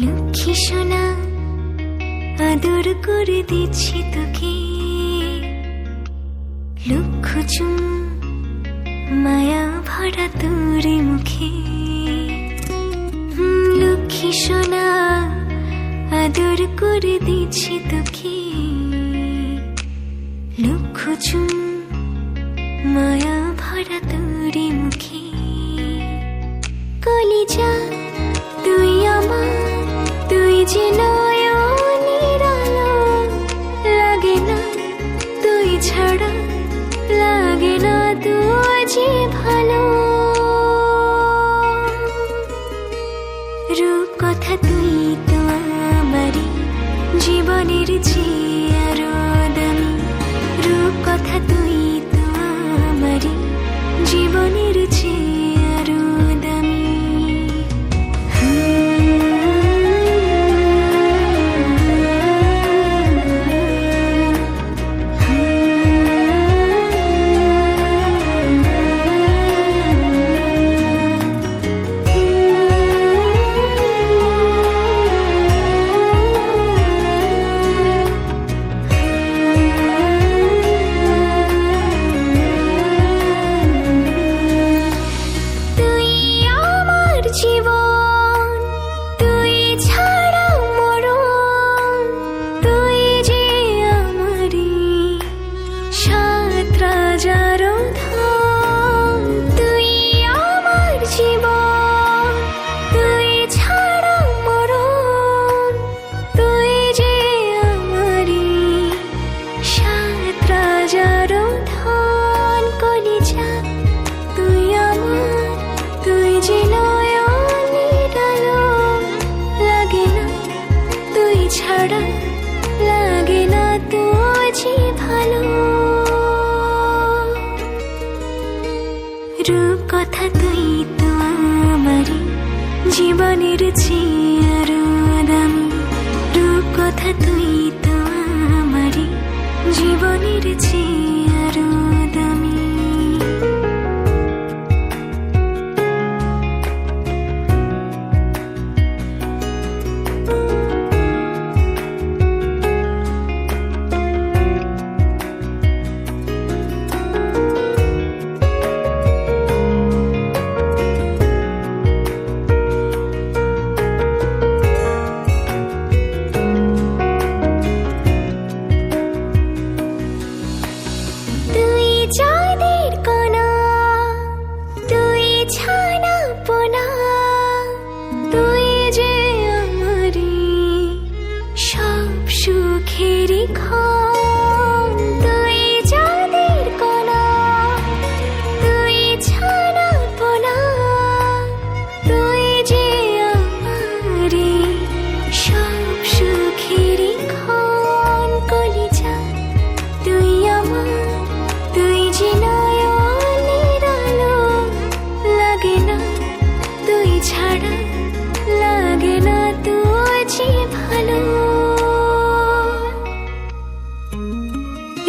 লক্ষ্মী সোনা আদর করে দিচ্ছি তোকে, লক্ষ চুম মায়া ভরা তোর মুখে। লক্ষ্মী সোনা আদর করে দিচ্ছি তোকে, লক্ষ চুম মায়া ভরা তোর মুখে। কলিজা তুই আমার, তুই যে নয়নের আলো, লাগে না তুই ছাড়া, লাগে না তুই যে ভালো। রূপ কথা তুই তো আমারই জীবনের চেয়ে আরো দামি, রূপ কথা তুই তো আমারই জীবনের চেয়ে আরো দামি। লাগে না তুই যে ভালো। রূপ কথা তুই তো আমারই জীবনের চেয়ে আরো দামি, রূপ কথা তুই তো আমারই জীবনের চেয়ে আরো দামি।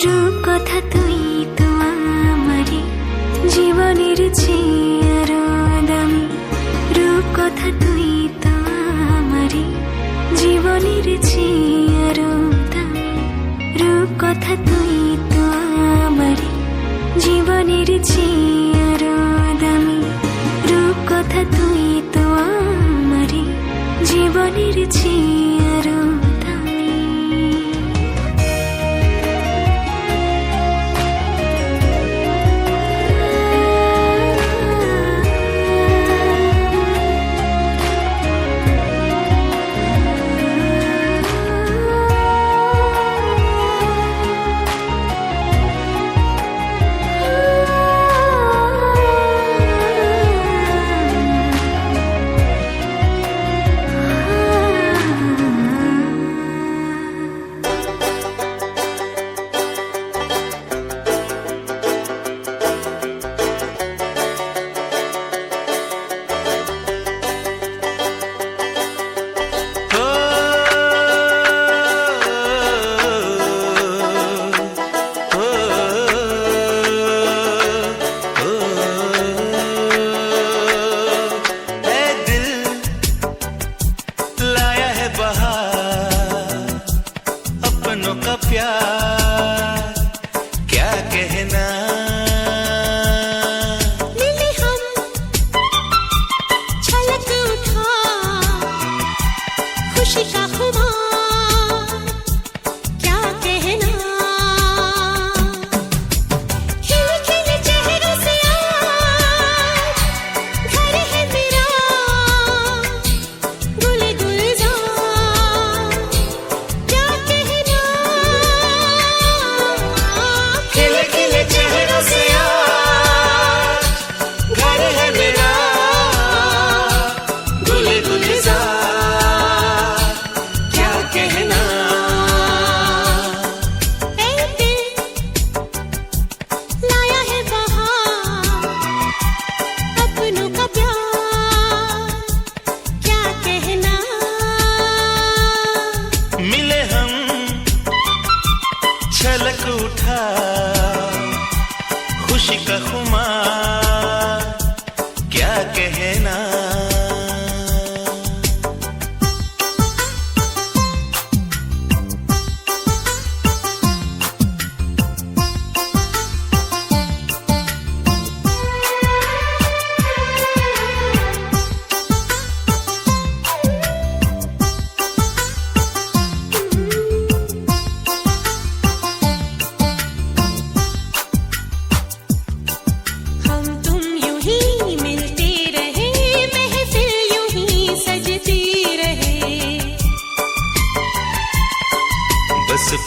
রূপ কথা তুই তো আমারই জীবনের চেয়ে আরো দামি, রূপ কথা তুই তো আমারই জীবনের চেয়ে আরো দামি, রূপ কথা তুই তো আমারই জীবনের চেয়ে আরো দামি, রূপ কথা তুই তো আমারই জীবনের চেয়ে আরো দামি।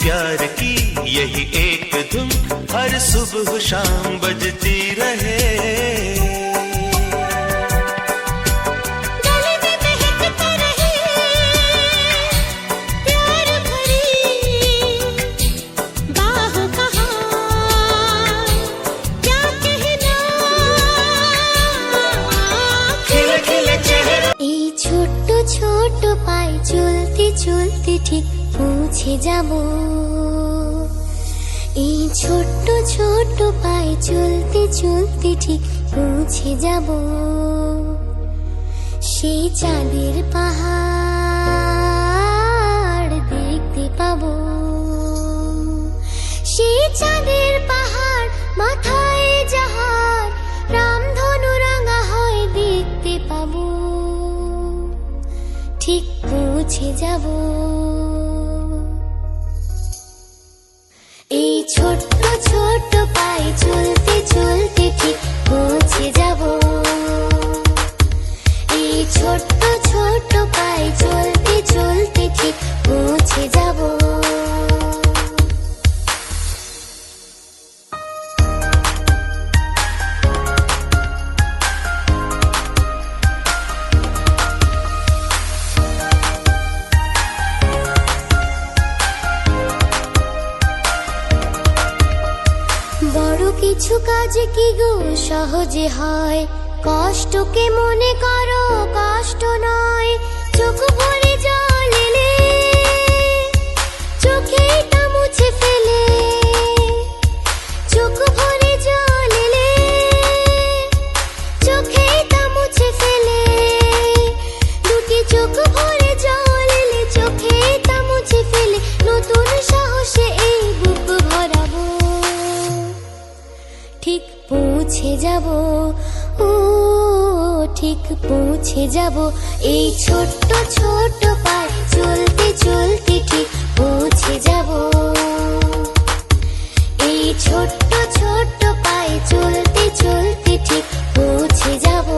प्यार की यही एक धुन हर सुबह शाम बजती रहे। ছোট পায়ে চলতে চলতে ঠিক পৌঁছে যাব, এই ছোট্ট ছোট্ট পায়ে চলতে চলতে ঠিক পৌঁছে যাব সেই চাঁদের পাহাড় দেখতে পাবো, সেই চাঁদের পাহাড় মাথায় যাহার রামধনু রাঙা হয় দেখতে পাবো, ঠিক পৌঁছে যাব এই ছোট্ট ছোট্ট পায়ে চলতে চলতে ঠিক পৌঁছে যাব, এই ছোট্ট ছোট্ট পায়ে চলতে চলতে ঠিক পৌঁছে যাব। কিছু কাজ কি গো সহজে হয়, কষ্টকে মনে করো কষ্ট নয়, চোখ ভরে জল এলে চোখেটা মুছে ফেলে, চোখ ভরে জল এলে চোখেটা মুছে ফেলে, দুটি চোখ ভরে জল এলে চোখেটা মুছে ফেলে, নতুন সাহসে এই বুক ভরাবো, ঠিক পৌঁছে যাব, ও ঠিক পৌঁছে যাব এই ছোট্ট ছোট্ট পায়ে চলতে চলতে ঠিক পৌঁছে যাব, এই ছোট্ট ছোট্ট পায়ে চলতে চলতে ঠিক পৌঁছে যাব।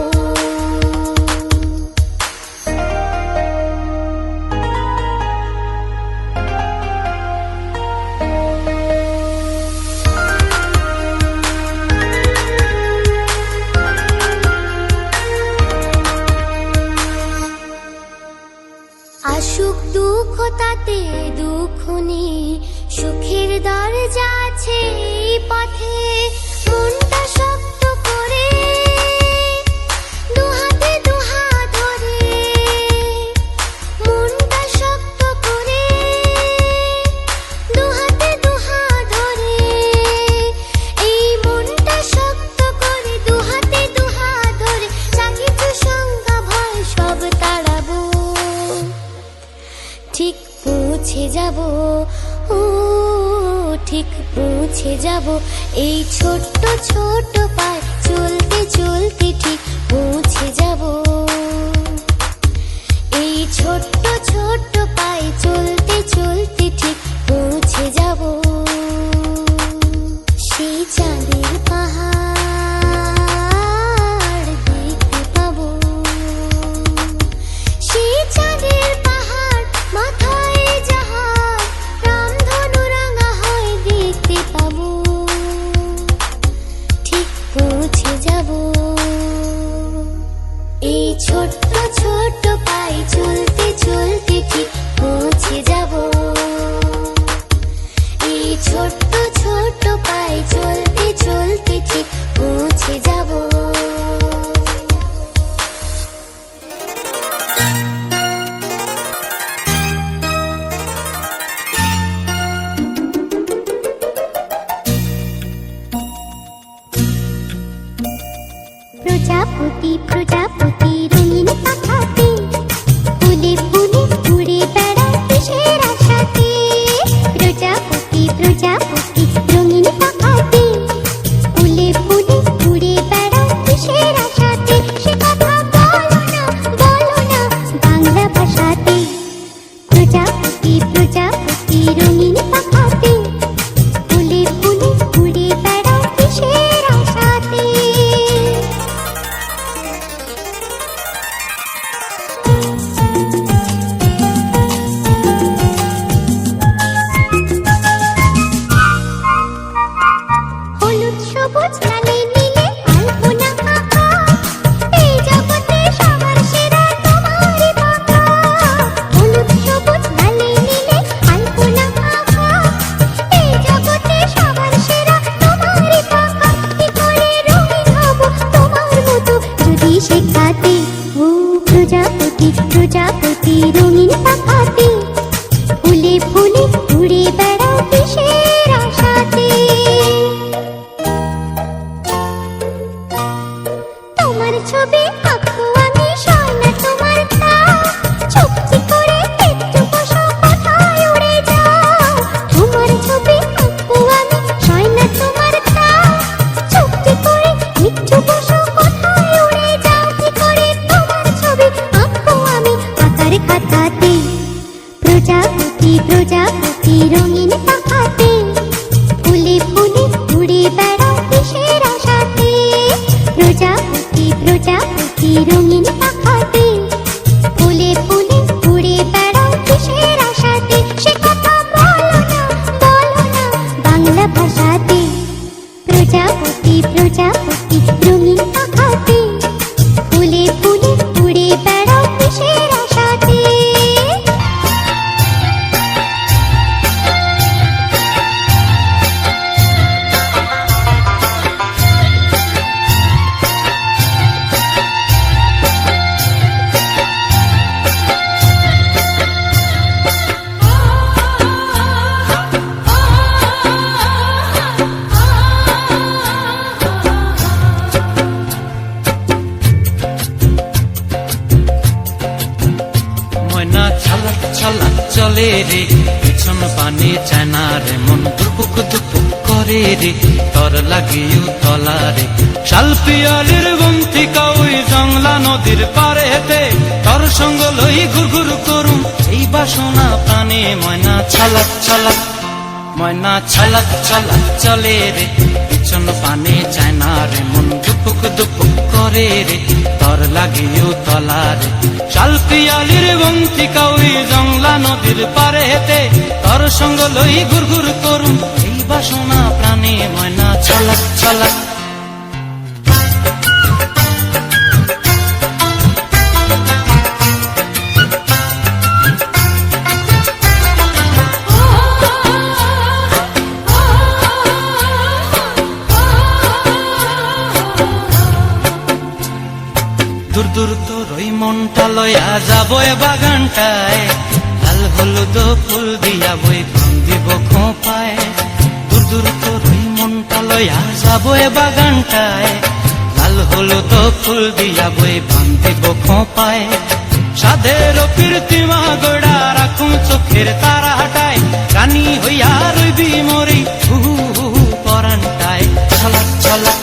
আসুক দুঃখ তাতে দুঃখ নেই, সুখের দরজা আছে এই পথে, মনটা শক্ত করে দুহাতে দুহাত ধরে, মনটা শক্ত করে দুহাতে দুহাত ধরে, এই মনটা শক্ত করে দুহাতে দুহাত ধরে, যা কিছু শঙ্কা ভয় সব তাড়াবো, ঠিক পৌঁছে যাব, ও ঠিক পৌঁছে যাব এই ছোট্ট ছোট্ট পায়ে চলতে চলতে ঠিক পৌঁছে যাব, এই ছোট্ট ছোট্ট পায়ে চলতে চলতে ঠিক পৌঁছে যাব সেই চাঁদের পাহাড় দেখতে পাবো, সেই চাঁদের পাহাড় মাথায় যাহার রামধনু রাঙা হয় দেখতে পাবো, ঠিক পৌঁছে যাব এই ছোট্ট ছোট্ট পায়ে চলতে চলতে ঠিক পৌঁছে যাব, এই ছোট্ট ছোট্ট পায়ে চলতে চলতে ঠিক পৌঁছে যাব। প্রজাপতি প্রজাপতি রঙিন পাখাতে ফুলে ফুলে উড়ে বেড়ায় কিসের আশাতে, প্রজাপতি প্রজাপতি রঙিন পাখাতে ফুলে ফুলে উড়ে বেড়ায় কিসের আশাতে, সে কথা বলো না বাংলা ভাষাতে, প্রজাপতি প্রজাপতি রঙিন পাখাতে ফুলে ফুলে উড়ে বেড়ায় কিসের আশাতে। সবুজ নালে নীলে আলপনা আঁকা, এই জগতে সবার সেরা তোমারই পাকা। হলুদ সবুজ নালে নীলে আলপনা আঁকা, এই জগতে সবার সেরা তোমারই পাকা। কি করে রঙিন হব তোমার মতো যদি শেখাতে, ও প্রজাপতি প্রজাপতি রঙিন পাখাতে, ফুলে ফুলে উড়ে বেড়াও কিসের আশাতে। তোমার ছবি আঁকবো আমি সয়না তোমার তা, চুপটি করে একটু বসো কোথায় উড়ে যাও। তোমার ছবি আঁকবো আমি সয়না তোমার তা, চুপটি করে একটু বসো কোথায় উড়ে যাও। কি করে তোমার ছবি আঁকবো আমি আঁকার খাতাতে, প্রজাপতি প্রজাপতি রঙিন পাখাতে, ফুলে ফুলে উড়ে বেড়াও কিসের আশাতে। প্রজাপতি প্রজাপতি রঙিন পাখাতে, ফুলে ফুলে উড়ে বেড়াও কিসের আশাতে। সে কথা বলো না বাংলা ভাষাতে, প্রজাপতি প্রজাপতি রঙিন পাখাতে, ফুলে ফুলে উড়ে বেড়াও কিসের আশাতে। ময়না ছলক ছলক চলে রে, পিছন পানে চায় না রে, মন দুপুক দুপুক করে রে, তর লাগিও তলা রে। শালপিয়ালির বন্তিকা ওই জংলা নদীর পারে হেতে, তর সঙ্গ লই ঘুর ঘুর করুম এই বাসনা প্রাণে। ময়না ছলক ছলক ময়না ছলক ছলক চলে রে, পিছন পানে চায় না রে, মন দুপুক দুপুক করে রে, তর লাগিও তলা রে। শালপিয়ালির বন্তিকা ওই জংলা নদীর পারে হেতে, তর সঙ্গ লই ঘুর ঘুর করুম এই বাসনা প্রাণে। ময়না ছলক ছলক দূর দূর তোর ওই মনটা লয়া যাবো এ বাগানটায়, লাল হলুদ ফুল দিয়া বই প্রাণ দিব খোঁপায়। দূর দূর তোর ওই মনটা লয়া যাবো এ বাগানটায়, লাল হলুদ ফুল দিয়া বই প্রাণ দিব খোঁপায়। সাধের কীর্তিমা গোড়া রাখুন চোখের তারা হাটায়, রানী হইয়া রইবি মরি হু হু পরানটায়। ছলক ছলক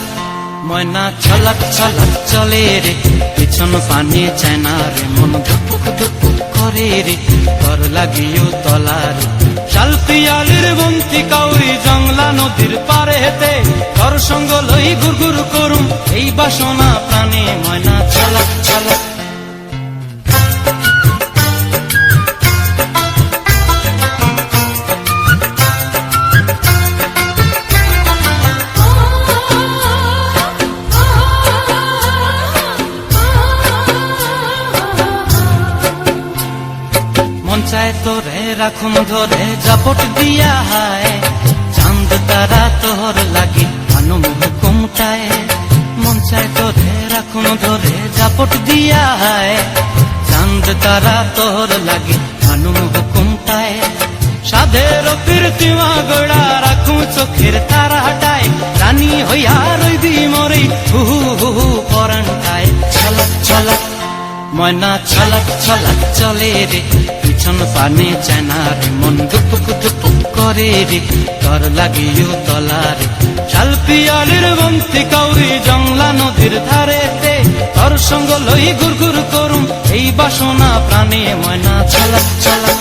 ময়না ছলক ছলক চলে রে, পিছন পানে চায় না রে, মন ধুপুক ধুপুক করে রে, তর লাগিও তলা রে। শালপিয়ালির বন্তিকা ওই জংলা নদীর পারে হেতে, তর সঙ্গ লই ঘুর ঘুর করুম এই বাসনা প্রাণে। ময়না ছলক ছলক মন চায় তোরে রাখুন ধরে জাপট দিয়া হায়, চাঁদ তারা তোর লাগি আনুম হুকুমটায়। মন চায় তোরে রাখুন ধরে জাপট দিয়া হায়, চাঁদ তারা তোর লাগি আনুম হুকুমটায়। সাধের কীর্তিমা গোড়া রাখুন চোখের তারা হাটায়, রানী হইয়া রইবি মরি হু হু পরানটায়। ছলক ছলক ময়না ছলক ছলক চলে রে, পিছন পানে চায় না রে, মন দুপুক দুপুক করে রে, তর লাগিও তলা রে। শালপিয়ালির বন্তিকা ওই জংলা নদীর ধারেতে, তর সঙ্গ লই ঘুর ঘুর করুম এই বাসনা প্রাণে। ময়না ছলক ছলক